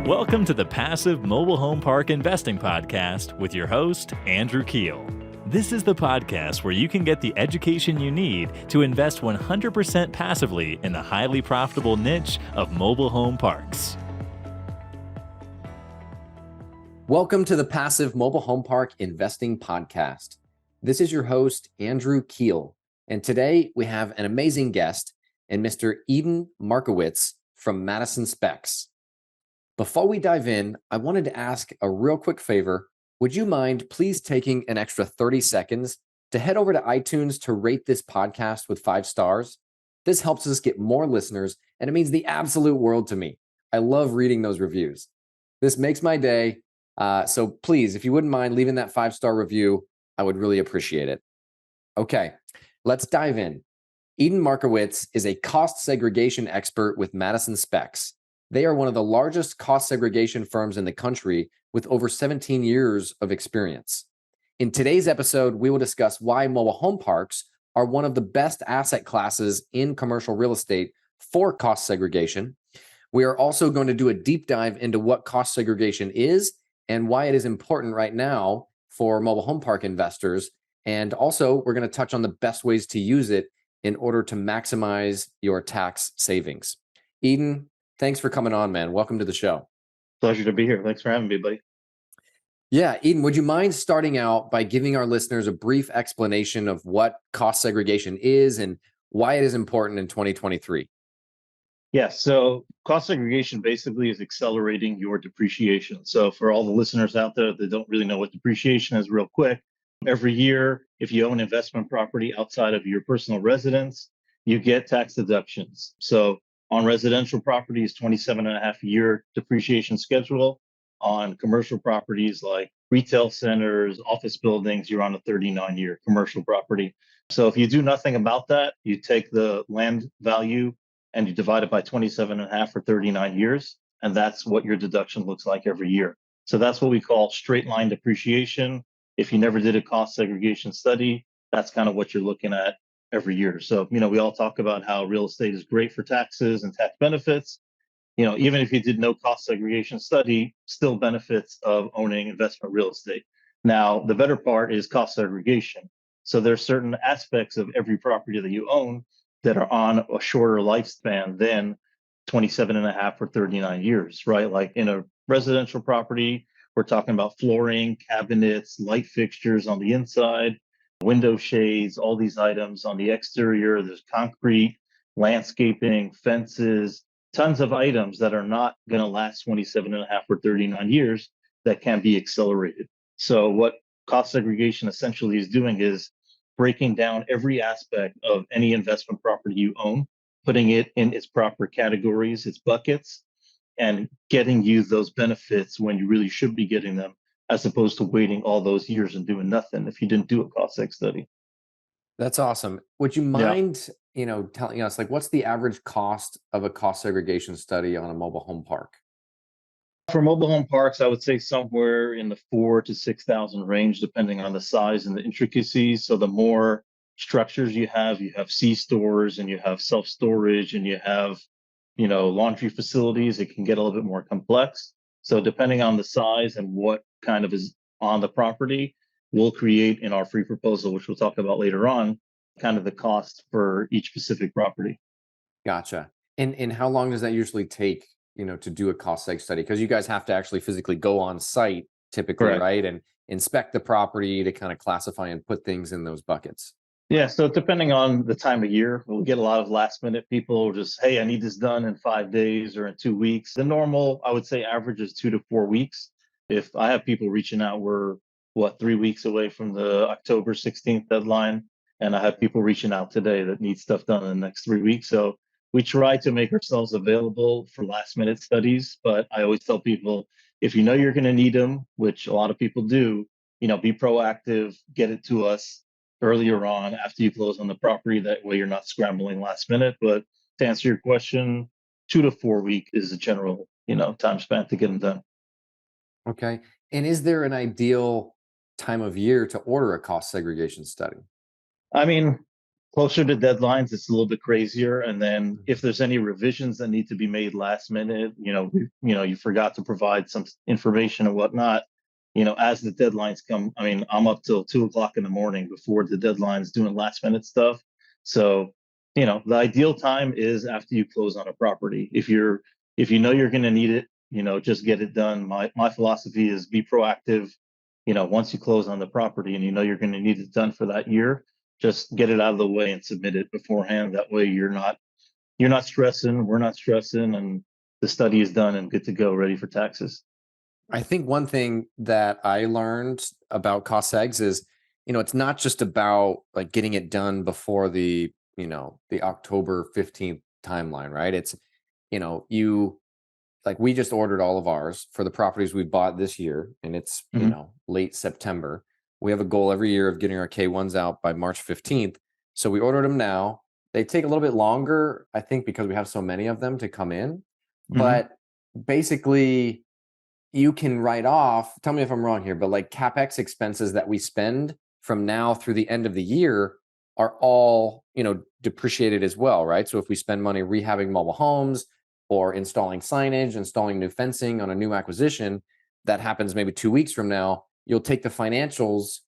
Welcome to the Passive Mobile Home Park Investing Podcast with your host, Andrew Keel. This is the podcast where you can get the education you need to invest 100% passively in the highly profitable niche of mobile home parks. Welcome to the Passive Mobile Home Park Investing Podcast. This is your host, Andrew Keel, and today we have an amazing guest and Mr. Eden Markowitz from Madison Specs. Before we dive in, I wanted to ask a real quick favor. Would you mind please taking an extra 30 seconds to head over to iTunes to rate this podcast with 5 stars? This helps us get more listeners, and it means the absolute world to me. I love reading those reviews. This makes my day. So please, if you wouldn't mind leaving that 5-star review, I would really appreciate it. Okay, let's dive in. Eden Markowitz is a cost segregation expert with Madison Specs. They are one of the largest cost segregation firms in the country with over 17 years of experience. In today's episode, we will discuss why mobile home parks are one of the best asset classes in commercial real estate for cost segregation. We are also going to do a deep dive into what cost segregation is and why it is important right now for mobile home park investors. And also, we're going to touch on the best ways to use it in order to maximize your tax savings. Eden, thanks for coming on, man. Welcome to the show. Pleasure to be here. Thanks for having me, buddy. Yeah, Eden, would you mind starting out by giving our listeners a brief explanation of what cost segregation is and why it is important in 2023? Yeah, so cost segregation basically is accelerating your depreciation. So for all the listeners out there that don't really know what depreciation is, real quick, every year, if you own investment property outside of your personal residence, you get tax deductions. So on residential properties, 27.5-year depreciation schedule. On commercial properties like retail centers, office buildings, you're on a 39-year commercial property. So if you do nothing about that, you take the land value and you divide it by 27.5 for 39 years, and that's what your deduction looks like every year. So that's what we call straight line depreciation. If you never did a cost segregation study, that's kind of what you're looking at every year. So, we all talk about how real estate is great for taxes and tax benefits. Even if you did no cost segregation study, still benefits of owning investment real estate. Now, the better part is cost segregation. So there's certain aspects of every property that you own that are on a shorter lifespan than 27.5 or 39 years, right? Like in a residential property, we're talking about flooring, cabinets, light fixtures on the inside, window shades, all these items on the exterior. There's concrete, landscaping, fences, tons of items that are not going to last 27.5 or 39 years that can be accelerated. So what cost segregation essentially is doing is breaking down every aspect of any investment property you own, putting it in its proper categories, its buckets, and getting you those benefits when you really should be getting them, as opposed to waiting all those years and doing nothing if you didn't do a cost seg study. That's awesome. Would you mind, telling us, what's the average cost of a cost segregation study on a mobile home park? For mobile home parks, I would say somewhere in the 4,000 to 6,000 range, depending on the size and the intricacies. So the more structures you have C-stores and you have self-storage and you have, laundry facilities, it can get a little bit more complex. So depending on the size and what kind of is on the property, we'll create in our free proposal, which we'll talk about later on, kind of the cost for each specific property. Gotcha. And how long does that usually take, to do a cost seg study? Because you guys have to actually physically go on site typically, Correct. right? And inspect the property to kind of classify and put things in those buckets. Yeah, so depending on the time of year, we'll get a lot of last minute people just, hey, I need this done in 5 days or in 2 weeks. The normal, I would say, average is 2 to 4 weeks. If I have people reaching out, we're 3 weeks away from the October 16th deadline. And I have people reaching out today that need stuff done in the next 3 weeks. So we try to make ourselves available for last minute studies. But I always tell people, if you know you're going to need them, which a lot of people do, be proactive, get it to us earlier on after you close on the property. That way you're not scrambling last minute. But to answer your question, 2 to 4 weeks is a general, time span to get them done. Okay. And is there an ideal time of year to order a cost segregation study? I mean, Closer to deadlines, it's a little bit crazier. And then if there's any revisions that need to be made last minute, you forgot to provide some information and whatnot, as the deadlines come. I mean, I'm up till 2 o'clock in the morning before the deadlines doing last minute stuff. So, the ideal time is after you close on a property. If you know you're going to need it, just get it done. My philosophy is be proactive. Once you close on the property and you're going to need it done for that year, just get it out of the way and submit it beforehand. That way you're not stressing, we're not stressing, and the study is done and good to go, ready for taxes. I think one thing that I learned about cost segs is, it's not just about like getting it done before the October 15th timeline, right? It's, we just ordered all of ours for the properties we bought this year, and it's, late September. We have a goal every year of getting our K1s out by March 15th. So we ordered them now. They take a little bit longer, I think, because we have so many of them to come in. But basically, you can write off, tell me if I'm wrong here, but like CAPEX expenses that we spend from now through the end of the year are all, depreciated as well, right? So if we spend money rehabbing mobile homes or installing signage, installing new fencing on a new acquisition, that happens maybe 2 weeks from now, you'll take the financials,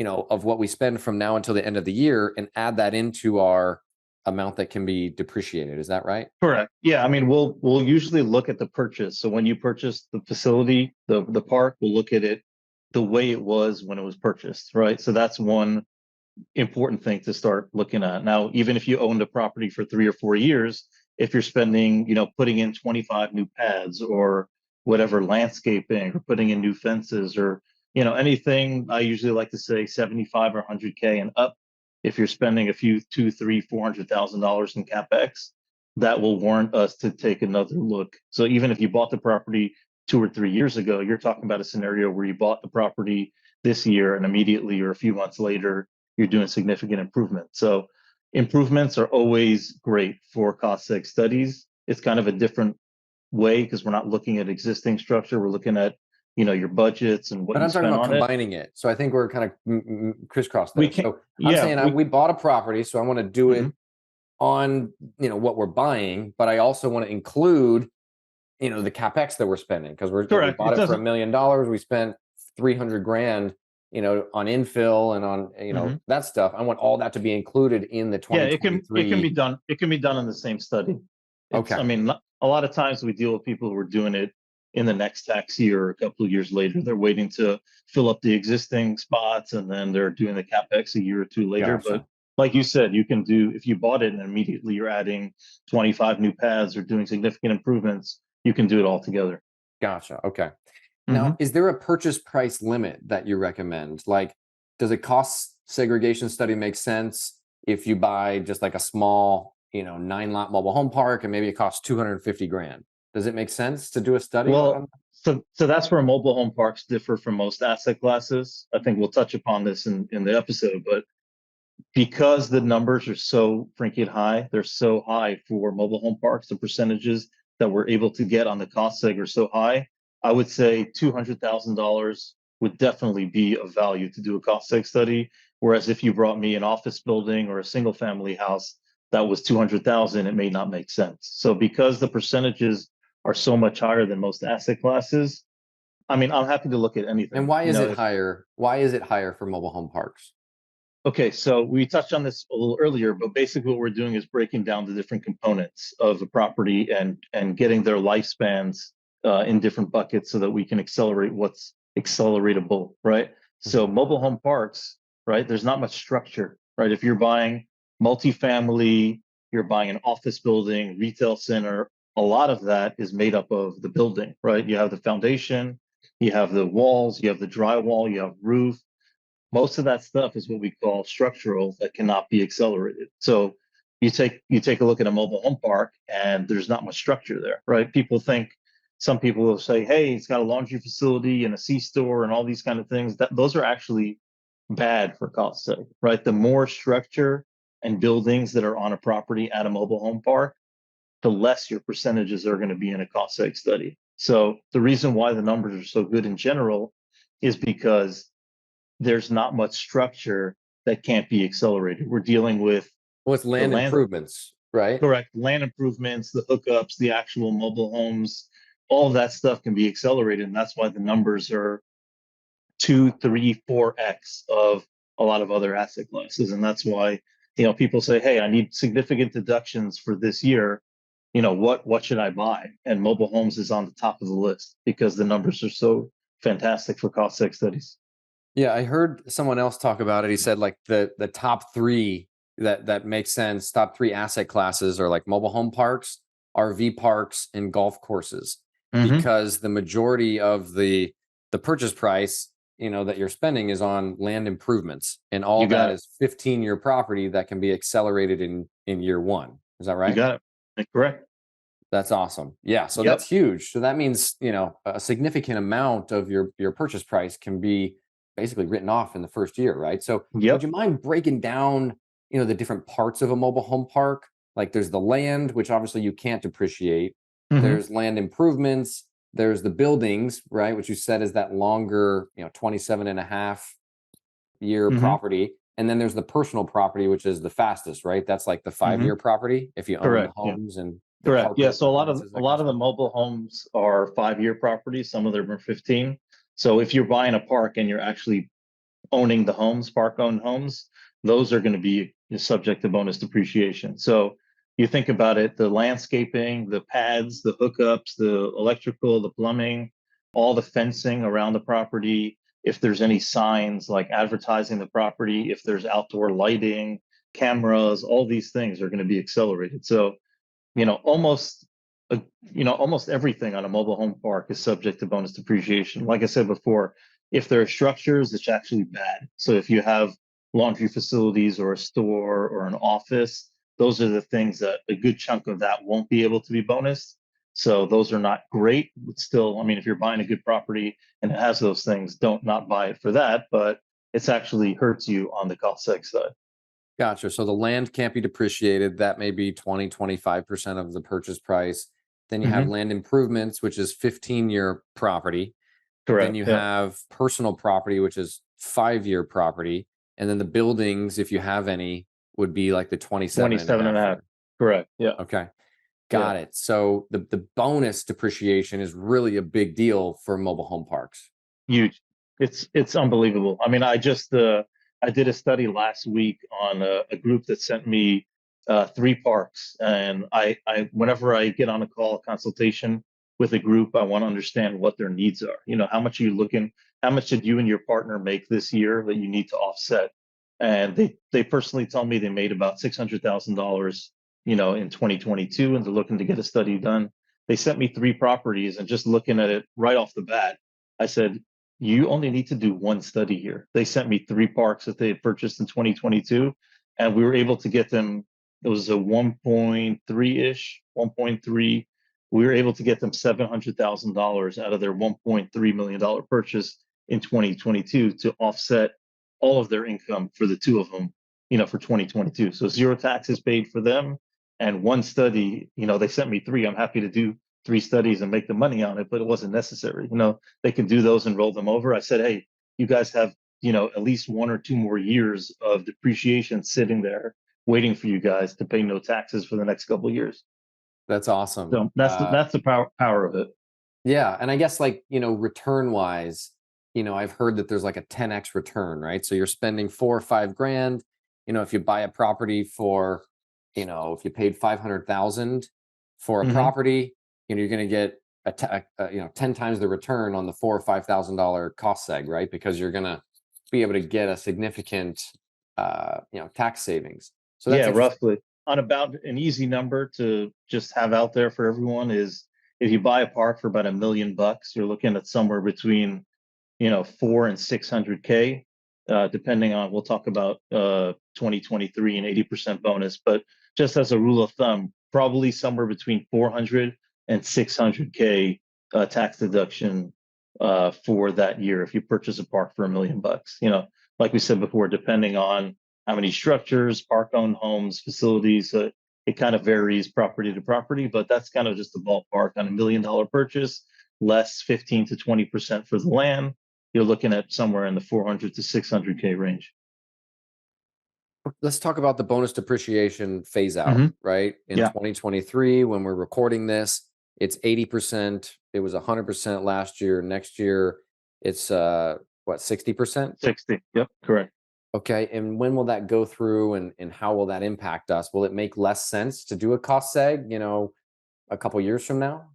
of what we spend from now until the end of the year and add that into our amount that can be depreciated. Is that right? Correct. Yeah. I mean, we'll usually look at the purchase. So when you purchase the facility, the park, we'll look at it the way it was when it was purchased, right? So that's one important thing to start looking at. Now, even if you owned a property for 3 or 4 years, if you're spending, putting in 25 new pads or whatever, landscaping, or putting in new fences, or anything, I usually like to say 75 or 100K and up. If you're spending a few, $200,000, $300,000, $400,000 in CAPEX, that will warrant us to take another look. So even if you bought the property 2 or 3 years ago, you're talking about a scenario where you bought the property this year and immediately or a few months later, you're doing significant improvement. So improvements are always great for cost seg studies. It's kind of a different way because we're not looking at existing structure. We're looking at your budgets and what but you I'm talking spend about on it. combining it. So I think we're kind of crisscrossed there. We can, So I'm saying we bought a property, so I want to do it on what we're buying, but I also want to include the CAPEX that we're spending, because we bought it for $1 million. We spent 300 grand on infill and on that stuff. I want all that to be included in the 2023. It can be done. It can be done in the same study. I mean, a lot of times we deal with people who are doing it in the next tax year or a couple of years later. They're waiting to fill up the existing spots, and then they're doing the CAPEX a year or two later. Gotcha. But like you said, you can do, if you bought it and immediately you're adding 25 new pads or doing significant improvements, you can do it all together. Gotcha. Okay. Now, is there a purchase price limit that you recommend? Like, does a cost segregation study make sense if you buy just like a small, 9-lot mobile home park and maybe it costs 250 grand? Does it make sense to do a study? Well, so that's where mobile home parks differ from most asset classes. I think we'll touch upon this in the episode, but because the numbers are so freaking high, they're so high for mobile home parks, the percentages that we're able to get on the cost seg are so high. I would say $200,000 would definitely be of value to do a cost seg study. Whereas if you brought me an office building or a single family house that was 200,000, it may not make sense. So because the percentages are so much higher than most asset classes, I mean, I'm happy to look at anything. And why is it higher? Why is it higher for mobile home parks? Okay, so we touched on this a little earlier, but basically what we're doing is breaking down the different components of the property and getting their lifespans in different buckets so that we can accelerate what's acceleratable, right? So mobile home parks, right? There's not much structure, right? If you're buying multifamily, you're buying an office building, retail center, a lot of that is made up of the building, right? You have the foundation, you have the walls, you have the drywall, you have roof. Most of that stuff is what we call structural that cannot be accelerated. So you take a look at a mobile home park and there's not much structure there, right? Some people will say, hey, it's got a laundry facility and a C-store and all these kind of things. Those are actually bad for cost seg, right? The more structure and buildings that are on a property at a mobile home park, the less your percentages are going to be in a cost seg study. So the reason why the numbers are so good in general is because there's not much structure that can't be accelerated. We're dealing with Well, it's The land land, improvements, right? correct, land improvements, the hookups, the actual mobile homes, all of that stuff can be accelerated. And that's why the numbers are two, three, 4x of a lot of other asset classes. And that's why, people say, hey, I need significant deductions for this year. What should I buy? And mobile homes is on the top of the list because the numbers are so fantastic for cost seg studies. Yeah, I heard someone else talk about it. He said like the top three that makes sense. Top three asset classes are like mobile home parks, RV parks, and golf courses, Mm-hmm. because the majority of the purchase price, that you're spending is on land improvements, and all You that got it. is 15-year property that can be accelerated in year one. Is that You right? got it. Correct. That's awesome. Yeah, so Yep. that's huge. So that means, a significant amount of your purchase price can be basically written off in the first year, right? So would Yep. you mind breaking down, the different parts of a mobile home park? Like there's the land, which obviously you can't depreciate. Mm-hmm. There's land improvements. There's the buildings, right? Which you said is that longer, 27 and a half year Mm-hmm. property. And then there's the personal property, which is the fastest, right? That's like the Mm-hmm. 5-year property if you own the Correct. Yeah. homes and the Correct. Yeah. carpet So appliances, a that kind lot of of the stuff. mobile homes are 5-year properties. Some of them are 15. So if you're buying a park and you're actually owning the homes, park owned homes, those are going to be subject to bonus depreciation. So you think about it, the landscaping, the pads, the hookups, the electrical, the plumbing, all the fencing around the property, if there's any signs like advertising the property, if there's outdoor lighting, cameras, all these things are going to be accelerated. So you know, almost almost everything on a mobile home park is subject to bonus depreciation. Like I said before, if there are structures, it's actually bad. So if you have laundry facilities or a store or an office, those are the things that a good chunk of that won't be able to be bonused. So those are not great, but still, I mean, if you're buying a good property and it has those things, don't not buy it for that, but it's actually hurts you on the cost seg side. Gotcha. So the land can't be depreciated. That may be 20, 25% of the purchase price. Then you have Hmm. land improvements, which is 15-year property. Then Correct. you Yeah. have personal property, which is 5-year property. And then the buildings, if you have any, would be like the 27 and a 27 and half a half. year. Correct. Yeah. Okay. Yeah. Got it. So the bonus depreciation is really a big deal for mobile home parks. Huge. It's unbelievable. I mean, I did a study last week on a group that sent me 3 parks, and I whenever I get on a call consultation with a group, I want to understand what their needs are. You know, how much are you looking? How much did you and your partner make this year that you need to offset? And they personally tell me they made about $600,000, in 2022, and they're looking to get a study done. They sent me 3 properties, and just looking at it right off the bat, I said, you only need to do one study here. They sent me 3 parks that they had purchased in 2022, and we were able to get them. It was a 1.3 ish, 1.3. We were able to get them $700,000 out of their $1.3 million purchase in 2022 to offset all of their income for the two of them, for 2022. So zero taxes paid for them, and one study. They sent me 3. I'm happy to do 3 studies and make the money on it, but it wasn't necessary. They can do those and roll them over. I said, hey, you guys have, at least 1 or 2 more years of depreciation sitting there waiting for you guys to pay no taxes for the next couple of years. That's awesome. So that's the power of it. Yeah. And I guess like, return wise, I've heard that there's like a 10x return, right? So you're spending 4 or 5 grand, if you buy a property for, if you paid 500,000 for a Hmm. property, you're going to get 10 times the return on the $4 or $5,000 cost seg, right? Because you're going to be able to get a significant, tax savings. So that's Yeah, interesting. roughly. On about an easy number to just have out there for everyone is if you buy a park for about $1 million, you're looking at somewhere between 4 and 600K, depending on, we'll talk about 2023 and 80% bonus, but just as a rule of thumb, probably somewhere between 400 and 600K tax deduction for that year if you purchase a park for $1 million. Like we said before, depending on how many structures, park-owned homes, facilities, it kind of varies property to property, but that's kind of just the ballpark on $1 million purchase, less 15 to 20% for the land. You're looking at somewhere in the 400 to 600K range. Let's talk about the bonus depreciation phase out, Hmm. right? In Yeah. 2023, when we're recording this, it's 80%. It was 100% last year. Next year, it's what, 60%? 60. Yep. Correct. Okay. And when will that go through and how will that impact us? Will it make less sense to do a cost seg, a couple years from now?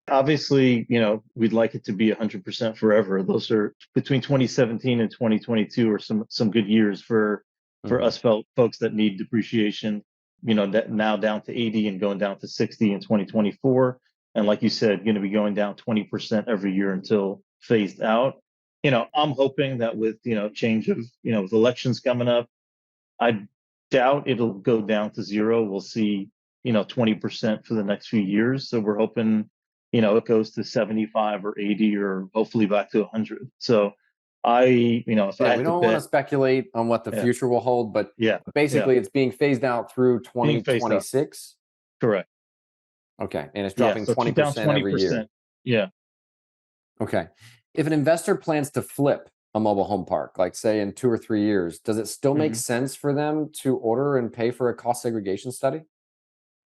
Obviously, we'd like it to be 100% forever. Those are between 2017 and 2022 are some good years for Mhm. us folks that need depreciation. That now down to 80 and going down to 60 in 2024, and like you said, going to be going down 20% every year until phased out. I'm hoping that with change of with elections coming up, I doubt it'll go down to zero. We'll see 20% for the next few years. So we're hoping it goes to 75 or 80 or hopefully back to 100. So if I Yeah, had we to don't want to bet, speculate on what the yeah, future will hold, but yeah, yeah, basically it's being phased out through being phased out. 2026. Correct. Okay. And it's Yeah. dropping So down 20% every year. 20%. Yeah. Okay. If an investor plans to flip a mobile home park, like say in 2 or 3 years, does it still make Mhm. sense for them to order and pay for a cost segregation study?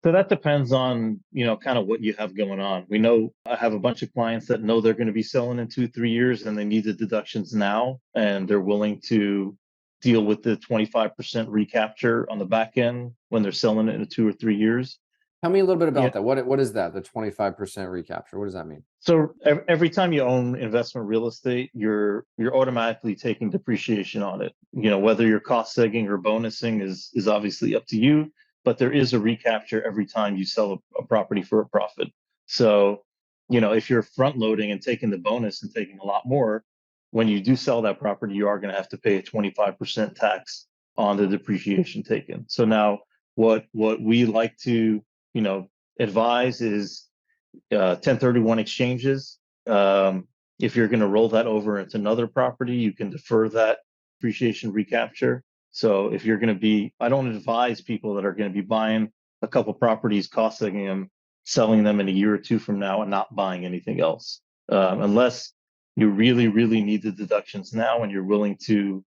So that depends on, kind of what you have going on. We know I have a bunch of clients that know they're going to be selling in 2, 3 years and they need the deductions now, and they're willing to deal with the 25% recapture on the back end when they're selling it in 2 or 3 years. Tell me a little bit Yeah. about that. What is that? The 25% recapture? What does that mean? So every time you own investment real estate, you're automatically taking depreciation on it. Whether you're cost segging or bonusing is obviously up to you, but there is a recapture every time you sell a property for a profit. So, if you're front loading and taking the bonus and taking a lot more, when you do sell that property, you are going to have to pay a 25% tax on the depreciation taken. So now what we like to, advise is 1031 exchanges. If you're going to roll that over into another property, you can defer that depreciation recapture. So if you're going to be, I don't advise people that are going to be buying a couple properties, costing them, selling them in a year or two from now, and not buying anything else, unless you really, really need the deductions now and you're willing to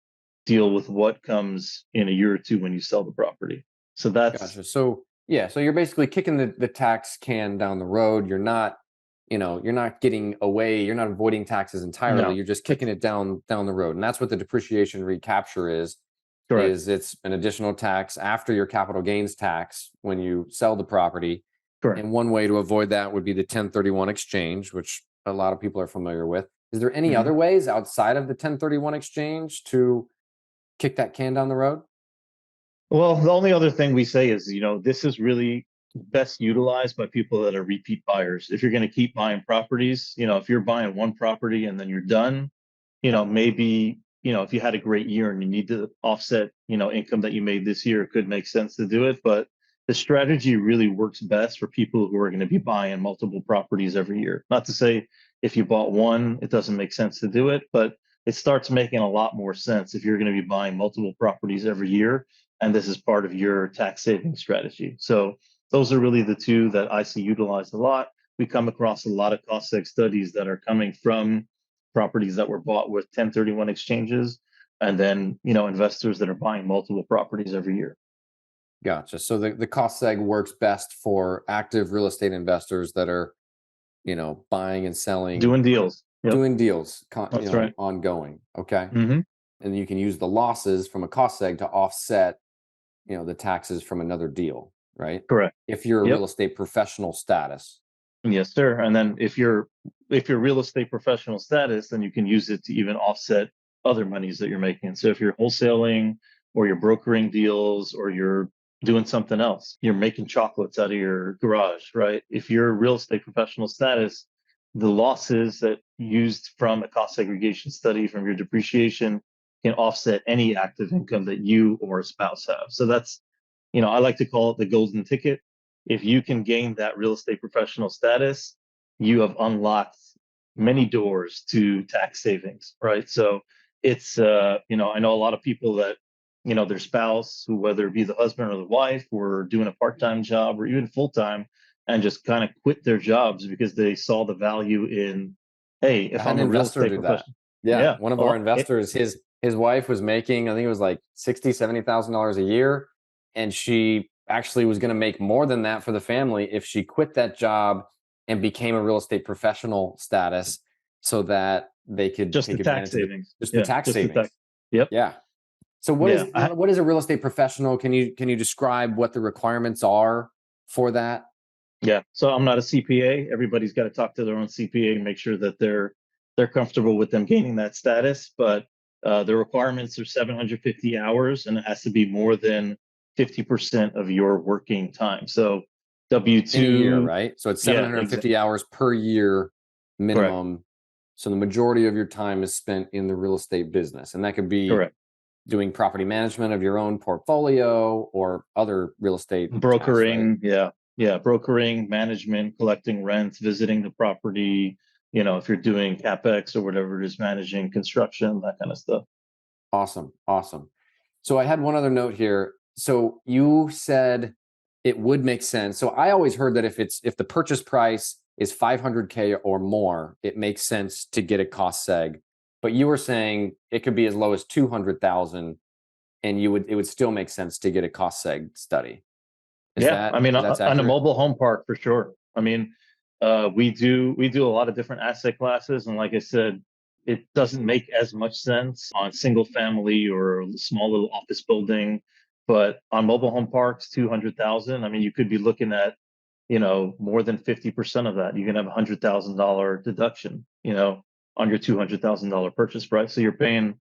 deal with what comes in a year or two when you sell the property. So that's Gotcha. So yeah, so you're basically kicking the tax can down the road. You're not getting away, you're not avoiding taxes entirely. no, You're just kicking it down the road. And that's what the depreciation recapture correct, is it's an additional tax after your capital gains tax when you sell the property. correct. And one way to avoid that would be the 1031 exchange, which a lot of people are familiar with. Is there any Mhm. other ways outside of the 1031 exchange to kick that can down the road? Well, the only other thing we say is, this is really best utilized by people that are repeat buyers. If you're going to keep buying properties, if you're buying one property and then you're done, maybe, if you had a great year and you need to offset, income that you made this year, it could make sense to do it. But the strategy really works best for people who are going to be buying multiple properties every year. Not to say if you bought one, it doesn't make sense to do it, but it starts making a lot more sense if you're going to be buying multiple properties every year. And this is part of your tax saving strategy. So those are really the two that I see utilized a lot. We come across a lot of cost seg studies that are coming from properties that were bought with 1031 exchanges, and then investors that are buying multiple properties every year. Gotcha. So the cost seg works best for active real estate investors that are, buying and selling, Doing deals. Yep, doing deals, that's right. ongoing. Okay. Hmm. And you can use the losses from a cost seg to offset, the taxes from another deal, right? Correct. If you're a Yep. real estate professional status. Yes, sir. And then if you're real estate professional status, then you can use it to even offset other monies that you're making. So if you're wholesaling or you're brokering deals or you're doing something else, you're making chocolates out of your garage, right? If you're a real estate professional status, the losses that used from a cost segregation study from your depreciation can offset any active income that you or a spouse have. So that's, I like to call it the golden ticket. If you can gain that real estate professional status, you have unlocked many doors to tax savings, right? So it's, I know a lot of people that, their spouse, who, whether it be the husband or the wife, were doing a part-time job or even full-time, and just kind of quit their jobs because they saw the value in, hey, I if had I'm an a real investor estate do that. professional, Yeah. yeah, One of our well, investors, his his wife was making, I think it was like $60,000-$70,000 a year. And she actually was going to make more than that for the family if she quit that job and became a real estate professional status so that they could Just the take tax advantage of savings. just the tax Just the savings. tax. Yep. Yeah. So Yeah. what is a real estate professional? Can you describe what the requirements are for that? Yeah. So I'm not a CPA. Everybody's got to talk to their own CPA and make sure that they're comfortable with them gaining that status. But the requirements are 750 hours, and it has to be more than 50% of your working time. So W-2 in a year, right? So it's Yeah, 750 hours per year correct. minimum. So the majority of your time is spent in the real estate business, and that could be Correct. doing property management of your own portfolio or other real estate tasks, Brokering, right? brokering, management, collecting rents, visiting the property, if you're doing CAPEX or whatever it is, managing construction, that kind of stuff. Awesome. So I had one other note here. So you said it would make sense. So I always heard that if the purchase price is 500K or more, it makes sense to get a cost seg. But you were saying it could be as low as 200,000 and it would still make sense to get a cost seg study. I mean, That's on a accurate? mobile home park for sure. I mean, we do a lot of different asset classes, and like I said, it doesn't make as much sense on single family or a small little office building, but on mobile home parks, 200,000. I mean, you could be looking at more than 50% of that. You can have $100,000 deduction, on your $200,000 purchase price. So you're paying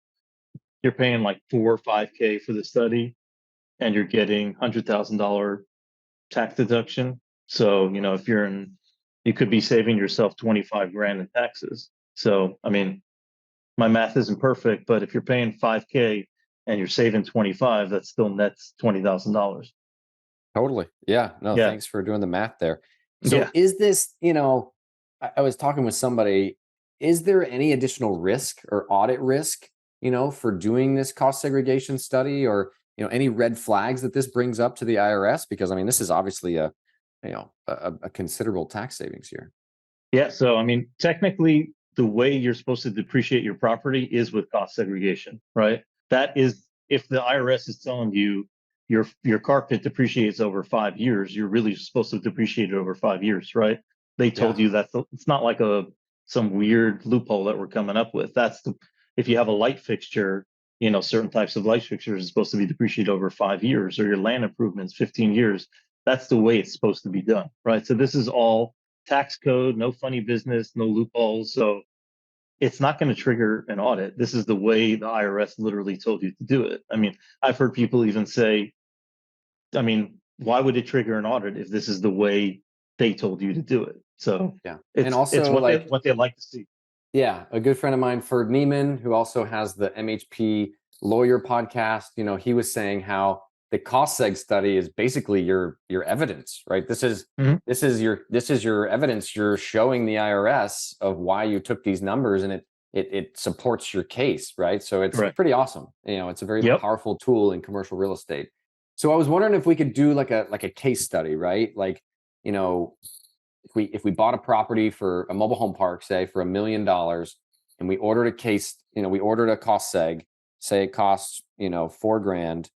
like 4 or 5K for the study, and you're getting $100,000 tax deduction. So, if you could be saving yourself 25 grand in taxes. So, I mean, my math isn't perfect, but if you're paying 5K and you're saving 25, that still nets $20,000. Totally. Yeah. No, Yeah. thanks for doing the math there. So Yeah. is this, I was talking with somebody, is there any additional risk or audit risk, for doing this cost segregation study, or, any red flags that this brings up to the IRS? Because I mean, this is obviously a considerable tax savings here. Yeah. So, I mean, technically, the way you're supposed to depreciate your property is with cost segregation, right? That is, if the IRS is telling you your carpet depreciates over 5 years, you're really supposed to depreciate it over 5 years, right? They told you that it's not like some weird loophole that we're coming up with. If you have a light fixture, certain types of light fixtures are supposed to be depreciated over 5 years, or your land improvements 15 years. That's the way it's supposed to be done, right? So this is all tax code, no funny business, no loopholes. So it's not going to trigger an audit. This is the way the IRS literally told you to do it. I mean, I've heard people even say, I mean, why would it trigger an audit if this is the way they told you to do it? So Yeah. And it's also, what they like to see. Yeah, a good friend of mine, Ferd Neiman, who also has the MHP Lawyer podcast, he was saying how the cost seg study is basically your evidence, right? This is your evidence. You're showing the IRS of why you took these numbers, and it supports your case, right? So it's Correct. pretty awesome. It's a very Yep. powerful tool in commercial real estate. So I was wondering if we could do like a case study, right? Like, if we bought a property for a mobile home park, say for $1 million, and we ordered we ordered a cost seg, say it costs, $4,000,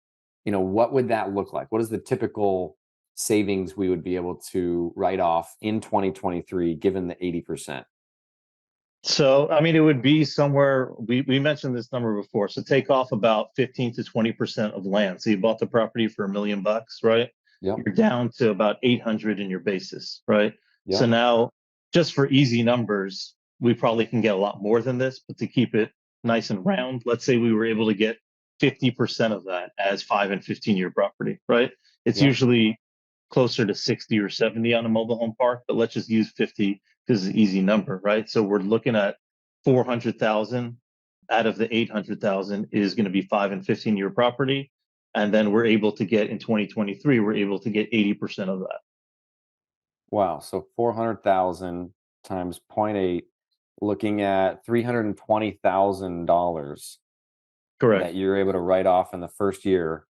what would that look like? What is the typical savings we would be able to write off in 2023, given the 80%? So, I mean, it would be somewhere, we mentioned this number before. So take off about 15 to 20% of land. So you bought the property for $1 million, right? Yep. You're down to about 800 in your basis, right? Yep. So now, just for easy numbers, we probably can get a lot more than this, but to keep it nice and round, let's say we were able to get 50% of that as 5 and 15-year property, right? It's usually closer to 60 or 70 on a mobile home park, but let's just use 50 because it's an easy number, right? So we're looking at 400,000 out of the 800,000 is going to be 5 and 15-year property. And then we're able to get, in 2023, we're able to get 80% of that. Wow. So 400,000 times 0.8, looking at $320,000 Correct. that you're able to write off in the first year.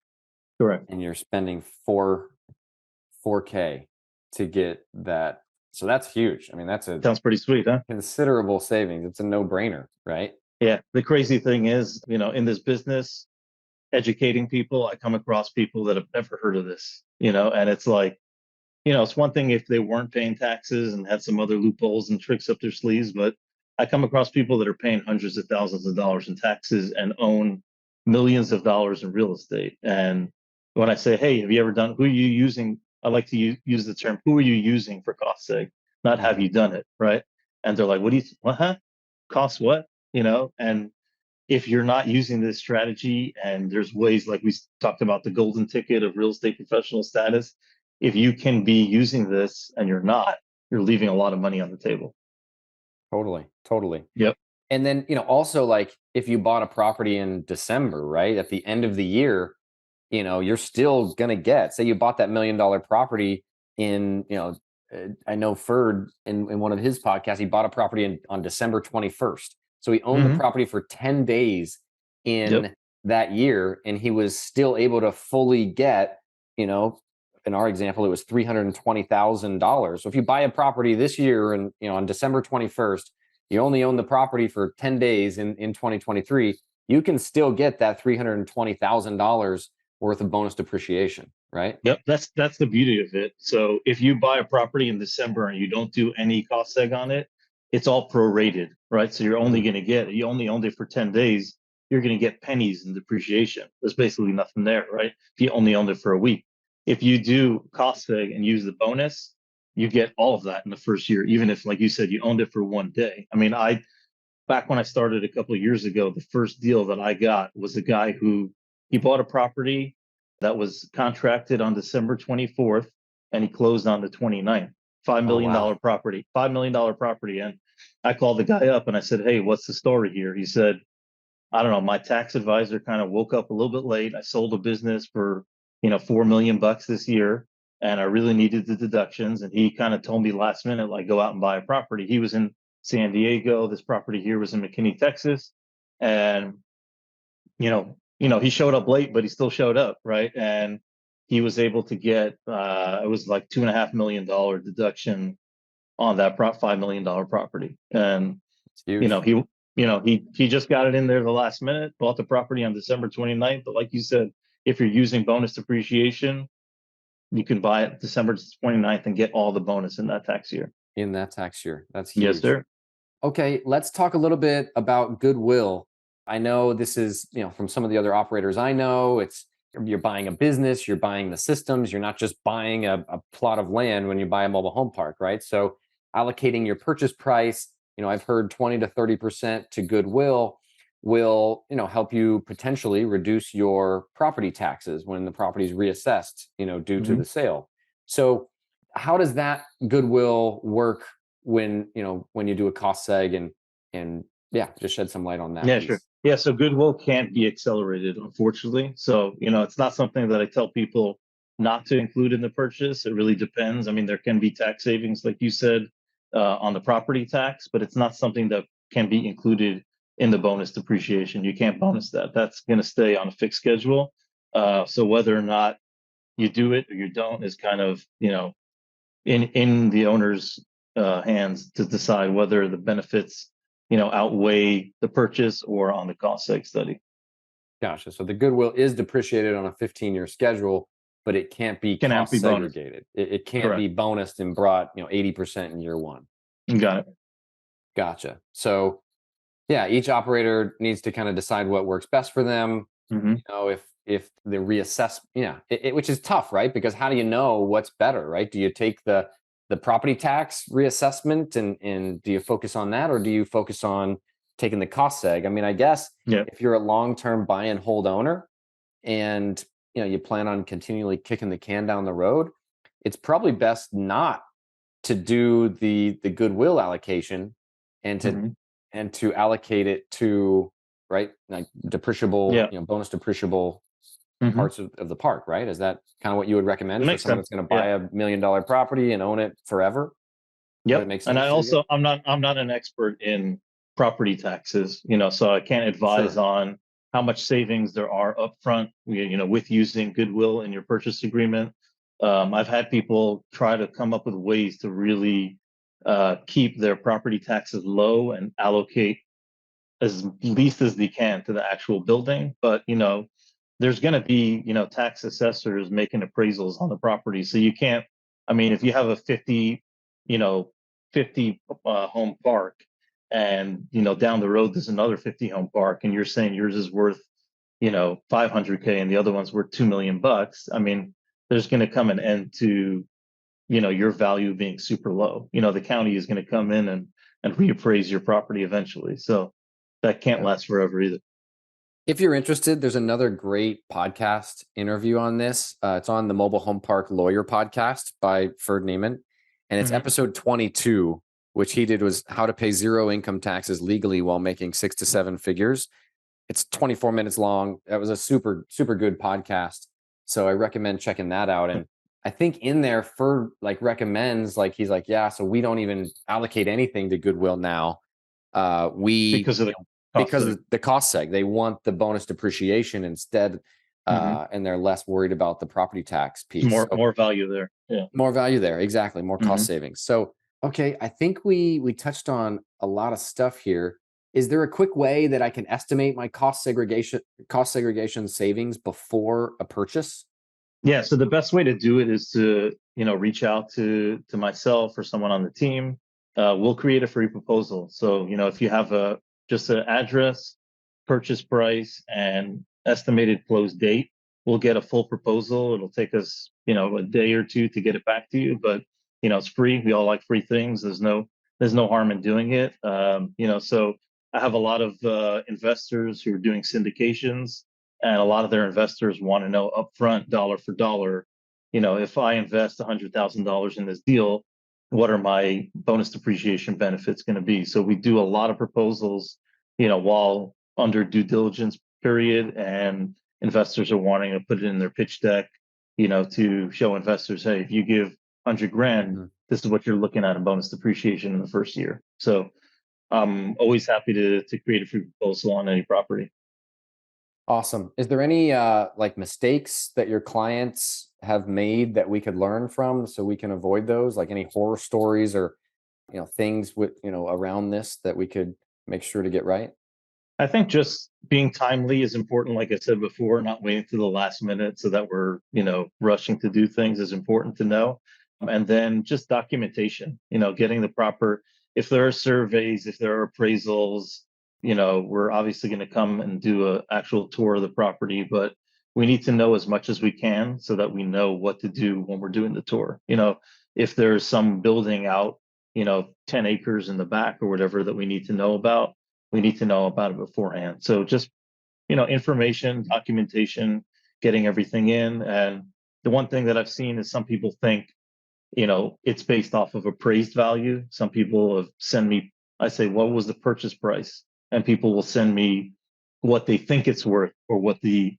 Correct. And you're spending 4K to get that. So that's huge. I mean, Sounds pretty sweet, huh? considerable savings. It's a no-brainer, right? Yeah. The crazy thing is, in this business, educating people, I come across people that have never heard of this, and it's like, it's one thing if they weren't paying taxes and had some other loopholes and tricks up their sleeves, but I come across people that are paying hundreds of thousands of dollars in taxes and own millions of dollars in real estate. And when I say, hey, have you ever done, who are you using? I like to use the term, who are you using for cost seg? Not have you done it, right? And they're like, what do you, what, huh? Cost what? And if you're not using this strategy, and there's ways like we talked about the golden ticket of real estate professional status, if you can be using this and you're not, you're leaving a lot of money on the table. Totally, totally. Yep. And then, also like if you bought a property in December, right? At the end of the year, you're still going to get, say you bought that $1 million property in, I know Ferd in one of his podcasts, he bought a property on December 21st. So he owned the property for 10 days in that year, and he was still able to fully get, in our example, it was $320,000. So if you buy a property this year and, on December 21st, you only own the property for 10 days in 2023, you can still get that $320,000 worth of bonus depreciation, right? Yep, that's the beauty of it. So if you buy a property in December and you don't do any cost seg on it, it's all prorated, right? So you're only going to get, you only owned it for 10 days, you're going to get pennies in depreciation. There's basically nothing there, right? If you only owned it for a week. If you do cost seg and use the bonus, you get all of that in the first year, even if, like you said, you owned it for one day. I mean, back when I started a couple of years ago, the first deal that I got was a guy who he bought a property that was contracted on December 24th and he closed on the 29th. $5 million property, $5 million property. And I called the guy up and I said, hey, what's the story here? He said, I don't know, my tax advisor kind of woke up a little bit late. I sold a business for, $4 million this year, and I really needed the deductions. And he kind of told me last minute, like, go out and buy a property. He was in San Diego. This property here was in McKinney, Texas. And, he showed up late, but he still showed up, right? And he was able to get, it was like $2.5 million deduction on that $5 million property. And, It's huge. he just got it in there the last minute, bought the property on December 29th. But like you said, if you're using bonus depreciation, you can buy it December 29th and get all the bonus in that tax year. In that tax year. That's huge. Yes, sir. Okay, let's talk a little bit about Goodwill. I know this is, from some of the other operators I know, you're buying a business, you're buying the systems, you're not just buying a plot of land when you buy a mobile home park, right? So allocating your purchase price, I've heard 20 to 30% to Goodwill will, help you potentially reduce your property taxes when the property is reassessed, due to the sale. So how does that Goodwill work when you do a cost seg, and yeah, just shed some light on that, Yeah, please. sure. Yeah, so Goodwill can't be accelerated, unfortunately. So, it's not something that I tell people not to include in the purchase. It really depends. I mean, there can be tax savings, like you said, on the property tax, but it's not something that can be included in the bonus depreciation. You can't bonus that. That's going to stay on a fixed schedule. So whether or not you do it or you don't is kind of, in the owner's hands to decide whether the benefits outweigh the purchase or on the cost seg study. Gotcha. So the Goodwill is depreciated on a 15-year schedule, but it can't be Cannot cost be bonus. segregated. It can't Correct. be bonused and brought 80% in year one. You got it. Gotcha. So yeah, each operator needs to kind of decide what works best for them. If the reassess, which is tough, right? Because how do you know what's better, right? Do you take the property tax reassessment and do you focus on that, or do you focus on taking the cost seg? I mean, I guess if you're a long-term buy and hold owner and you plan on continually kicking the can down the road, it's probably best not to do the Goodwill allocation and to allocate it to, right, like depreciable, bonus depreciable parts of the park, right? Is that kind of what you would recommend for someone that's going to buy a $1 million property and own it forever? Yep. It makes And sense I also, I'm not an expert in property taxes, so I can't advise on how much savings there are upfront, with using Goodwill in your purchase agreement. I've had people try to come up with ways to really keep their property taxes low and allocate as least as they can to the actual building. But, there's going to be, tax assessors making appraisals on the property. So you can't, I mean, if you have a 50, you know, 50 home park and, down the road, there's another 50 home park and you're saying yours is worth, 500K and the other one's worth 2 million bucks. I mean, there's going to come an end to, your value being super low. The county is going to come in and reappraise your property eventually. So that can't last forever either. If you're interested, there's another great podcast interview on this. It's on the Mobile Home Park Lawyer podcast by Ferd Neiman. And it's episode 22, which he did was how to pay zero income taxes legally while making 6 to 7 figures. It's 24 minutes long. That was a super, super good podcast. So I recommend checking that out. And I think in there, Ferd recommends, he's like, yeah, so we don't even allocate anything to Goodwill now. Because of the cost seg. They want the bonus depreciation instead, and they're less worried about the property tax piece. More value there. Yeah. More value there. Exactly. More cost savings. So, okay, I think we touched on a lot of stuff here. Is there a quick way that I can estimate my cost segregation savings before a purchase? Yeah. So the best way to do it is to, reach out to myself or someone on the team. We'll create a free proposal. So, if you have just an address, purchase price, and estimated close date, we'll get a full proposal. It'll take us, a day or two to get it back to you, but it's free. We all like free things. There's no harm in doing it. So I have a lot of investors who are doing syndications, and a lot of their investors want to know upfront, dollar for dollar, if I invest $100,000 in this deal, what are my bonus depreciation benefits going to be? So we do a lot of proposals, while under due diligence period, and investors are wanting to put it in their pitch deck, to show investors, hey, if you give 100 grand, this is what you're looking at in bonus depreciation in the first year. So I'm always happy to create a free proposal on any property. Awesome. Is there any mistakes that your clients have made that we could learn from so we can avoid those? Like any horror stories or things with around this that we could make sure to get right? I think just being timely is important. Like I said before, not waiting to the last minute so that we're rushing to do things is important to know. And then just documentation. Getting the proper. If there are surveys, if there are appraisals, we're obviously going to come and do an actual tour of the property, but we need to know as much as we can so that we know what to do when we're doing the tour. If there's some building out, 10 acres in the back or whatever that we need to know about, we need to know about it beforehand. So just, information, documentation, getting everything in. And the one thing that I've seen is some people think, it's based off of appraised value. Some people have sent me, I say, what was the purchase price? And people will send me what they think it's worth or what the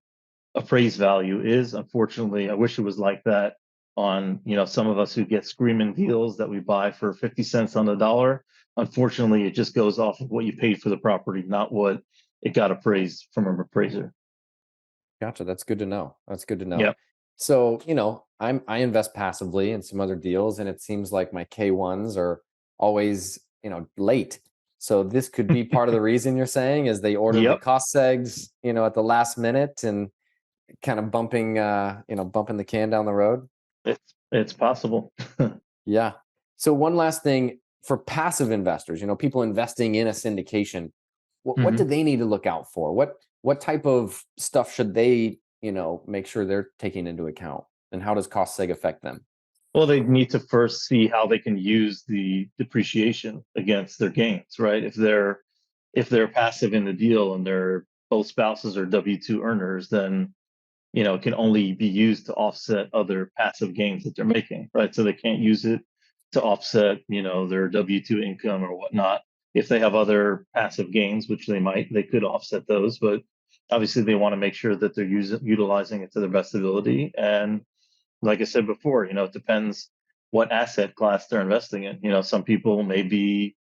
appraised value is. Unfortunately, I wish it was like that on, some of us who get screaming deals that we buy for 50 cents on the dollar. Unfortunately, it just goes off of what you paid for the property, not what it got appraised from an appraiser. Gotcha. That's good to know. Yep. So, I invest passively in some other deals, and it seems like my K1s are always, late. So this could be part of the reason you're saying is they order the cost segs, at the last minute and kind of bumping the can down the road. It's possible. Yeah. So one last thing for passive investors, people investing in a syndication, what do they need to look out for? What type of stuff should they, make sure they're taking into account, and how does cost seg affect them? Well, they need to first see how they can use the depreciation against their gains, right? If they're passive in the deal and they're both spouses are W-2 earners, then it can only be used to offset other passive gains that they're making, right? So they can't use it to offset, their W-2 income or whatnot. If they have other passive gains, which they could offset those, but obviously they want to make sure that they're utilizing it to their best ability. And like I said before, it depends what asset class they're investing in. Some people maybe,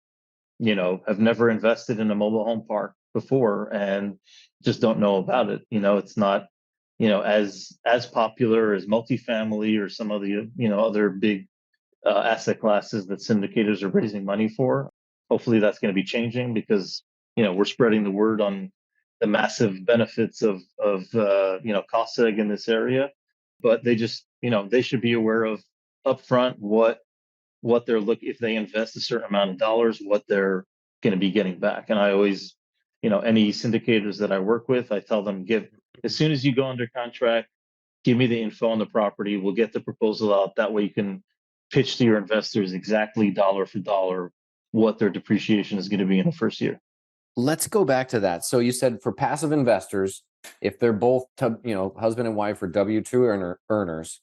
have never invested in a mobile home park before and just don't know about it. It's not, as popular as multifamily or some of the, other big asset classes that syndicators are raising money for. Hopefully that's going to be changing because we're spreading the word on the massive benefits of cost seg in this area, but they just, they should be aware of upfront what they're looking, if they invest a certain amount of dollars, what they're going to be getting back. And I always, any syndicators that I work with, I tell them, as soon as you go under contract, give me the info on the property. We'll get the proposal out. That way you can pitch to your investors exactly dollar for dollar what their depreciation is going to be in the first year. Let's go back to that. So you said for passive investors, if they're both, husband and wife or W-2 earners,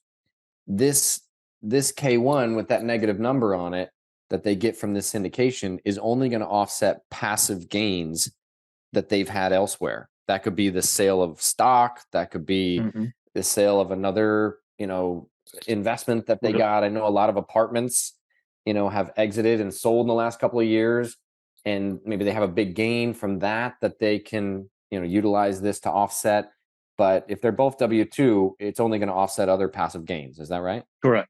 this K1 with that negative number on it that they get from this syndication is only going to offset passive gains that they've had elsewhere. That could be the sale of stock. That could be the sale of another, investment that they got. I know a lot of apartments, have exited and sold in the last couple of years, and maybe they have a big gain from that they can, utilize this to offset. But if they're both W-2, it's only going to offset other passive gains. Is that right? Correct.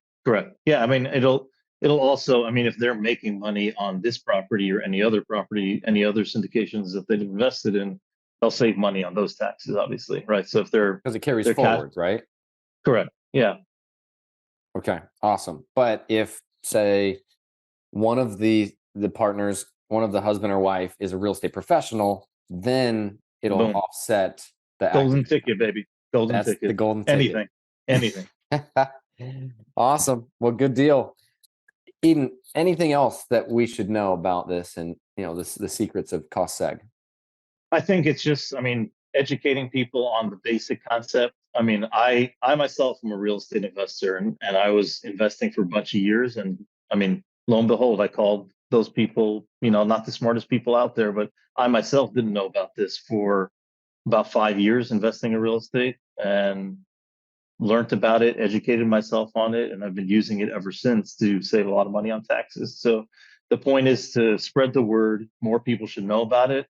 Yeah. I mean, it'll also, if they're making money on this property or any other property, any other syndications that they've invested in, they'll save money on those taxes, obviously. Right. So if because it carries forward, right? Correct. Yeah. Okay. Awesome. But if, say, one of the partners, one of the husband or wife is a real estate professional, then it'll offset the golden ticket, baby. Golden ticket. The golden ticket. Anything. Awesome. Well, good deal. Eden, anything else that we should know about this and, the secrets of cost seg? I think it's just, educating people on the basic concept. I myself am a real estate investor, and I was investing for a bunch of years. And lo and behold, I called those people, not the smartest people out there, but I myself didn't know about this for about 5 years investing in real estate, and learned about it, educated myself on it, and I've been using it ever since to save a lot of money on taxes. So the point is to spread the word. More people should know about it.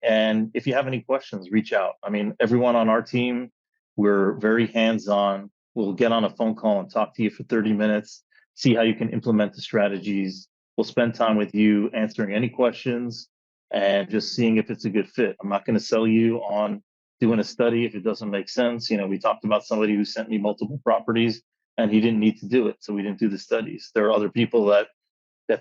And if you have any questions, reach out. Everyone on our team, we're very hands-on. We'll get on a phone call and talk to you for 30 minutes, see how you can implement the strategies. We'll spend time with you answering any questions and just seeing if it's a good fit. I'm not going to sell you on doing a study if it doesn't make sense. We talked about somebody who sent me multiple properties and he didn't need to do it, so we didn't do the studies. There are other people that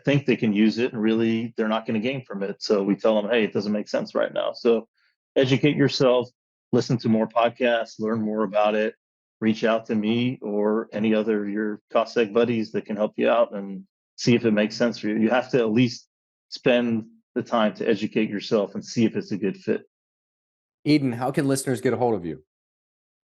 think they can use it and really they're not going to gain from it. So we tell them, hey, it doesn't make sense right now. So educate yourself, listen to more podcasts, learn more about it, reach out to me or any other of your cost seg buddies that can help you out and see if it makes sense for you. You have to at least spend the time to educate yourself and see if it's a good fit. Eden, how can listeners get a hold of you?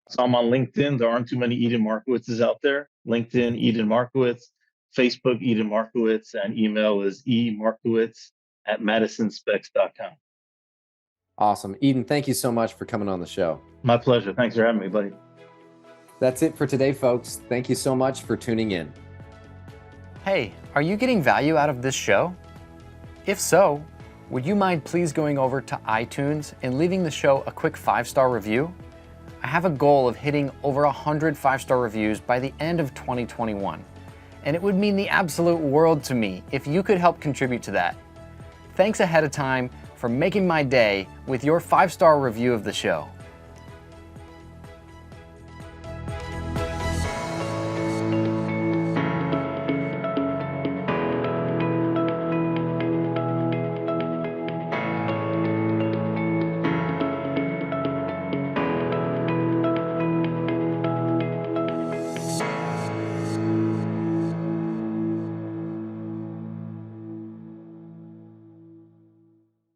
So I'm on LinkedIn. There aren't too many Eden Markowitzes out there. LinkedIn, Eden Markowitz. Facebook, Eden Markowitz, and email is emarkowitz@madisonspecs.com. Awesome. Eden, thank you so much for coming on the show. My pleasure. Thanks for having me, buddy. That's it for today, folks. Thank you so much for tuning in. Hey, are you getting value out of this show? If so, would you mind please going over to iTunes and leaving the show a quick 5-star review? I have a goal of hitting over 100 5-star reviews by the end of 2021. And it would mean the absolute world to me if you could help contribute to that. Thanks ahead of time for making my day with your 5-star review of the show.